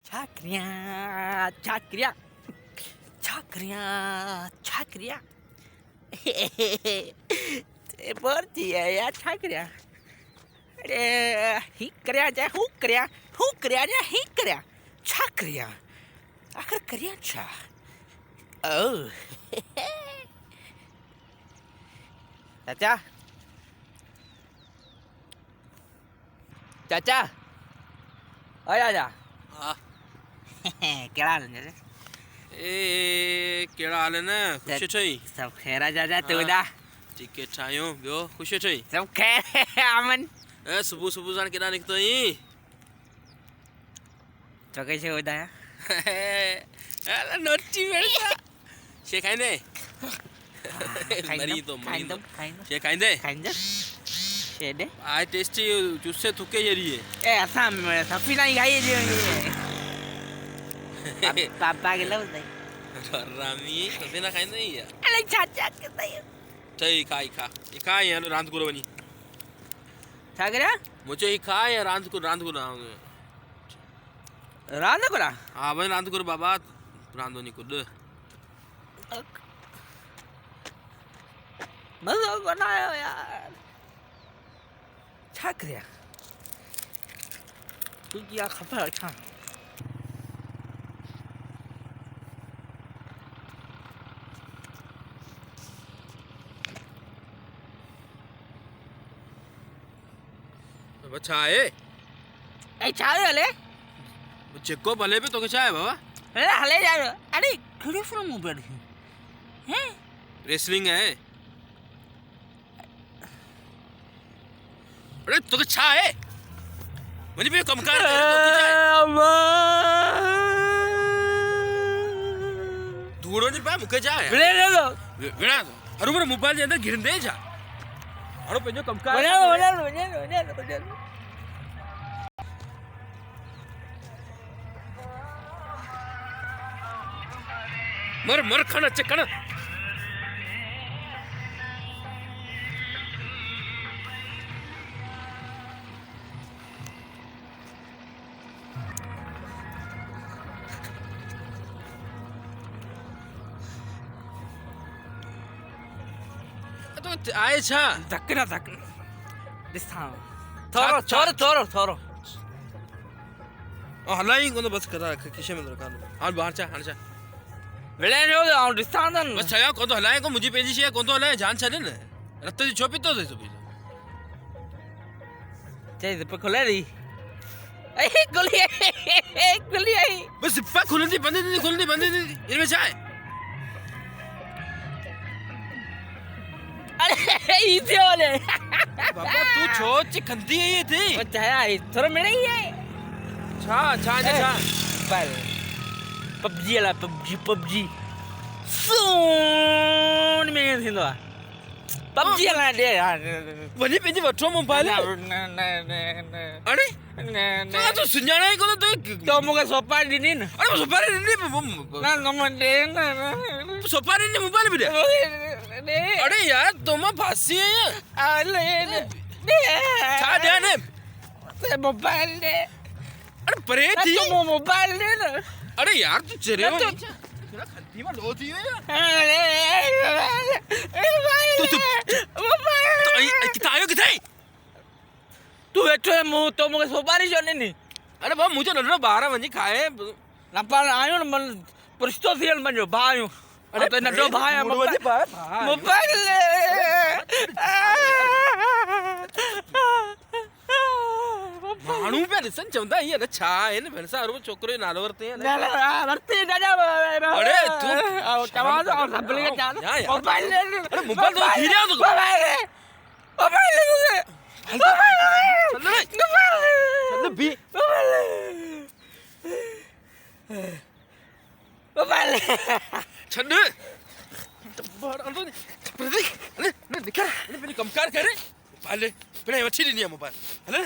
छाकरियाँ छाकरियाँ छाकरियाँ छाकरियाँ ते बोलती है यार छाकरियाँ अरे ही करिया जाए हूँ करिया जाए ही करिया छाकरियाँ आखिर करिया छा ओह चाचा चाचा आ जा हाँ क्या हाल है ए केड़ा हाल न खुश छई सब खैर आ जा तू दा ठीक है ठायो बियो खुश छई सब खैर अमन ए सुबह सुबह जान केड़ा निकतो ही तो कैसे होता है अरे नोटी बेटा शे खाइंदे मरी तो शे खाइंदे शे दे आई टेस्टी जुस्से थुके जरी है ए असम सफी नहीं खाई जी पापा के लो दे रामी सफी ना खाइंदे या अरे चाचा के दे चई खा यार रांद को बनी क्या करे मुझे ही खा या रांद को रांध करा हां भाई रांद को बाबा रांदो नहीं कुद मजा बनाया यार क्या करे तू क्या खबर था बच्चा है ए चाय हले जेको भले पे तो के चाय बाबा अरे हले जा अरे खड़ी फिल्म ऊपर हैं रेसलिंग है अरे तो के चाय है मुझे भी कम कर धूड़ो नहीं पाए मुके चाय ले लो विना अरे मेरे मोबाइल के अंदर गिर दे जा अरे पंजो कम कर बना मर खाना चेक करना तो आए छा धक्कना दिस्ता थोरो हलाई को बस करा खिसे में रखा हां बाहर चा वेले नो आउं दिस्ता बस छया को तो हलाए को मुझे पेजी छे को तो हलाए जान छने ने रत्ते जी छोपी तो दे चे पे खोले री ए गुली आई बस सिप्पा खुलनी बंद इनमें चाय अरे इसे वाले बाबा तू छोच खंदी है ये थी वो चाया थोड़ा मेरे ही है छा बल पबजी वाला पबजी सोन में थिंदो पबजी वाला दे वनी पेजी वठो मोबाइल अरे तो तू सुनाना ही को तो मुके सोपारी नी ना अरे सोपारी नी ना नमन दे ना सोपारी नी मोबाइल भी दे अरे यार तुम फांसी है यार ले छा दे ने ते मोबाइल दे अरे परे थी तो मोबाइल दे ना अरे यार तू चले हो तेरा खंती में लो थी अरे मोबाइल कितायो किथे तू बैठो मु तो मुके सोपारी जो नहीं अरे बाबा मुझे लड़ 12 बजे खाए नपाल आयो न मन पुरस्तो थियल मजो भायो अरे तो नडो भाया मोबाइल मानू पे दिसन चंदा ये छा है न भनसा और छोकरे नालो वरते हैं वरते दादा अरे तू टमाटर और सब लेके जा मोबाइल अरे मोबाइल तो धीरे आ तो मोबाइल चल भी मोबाइल छड़ बाहर अंदर प्रतीक ने दिखा ने मेरी कमकार करे मोबाइल पहले अच्छी नहीं है मोबाइल हेलो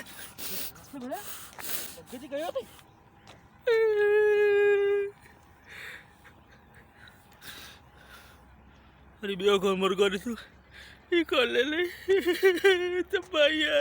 बोला किसी गयो तो अरे बियो को मर गयो तू ई कर ले ले तबाया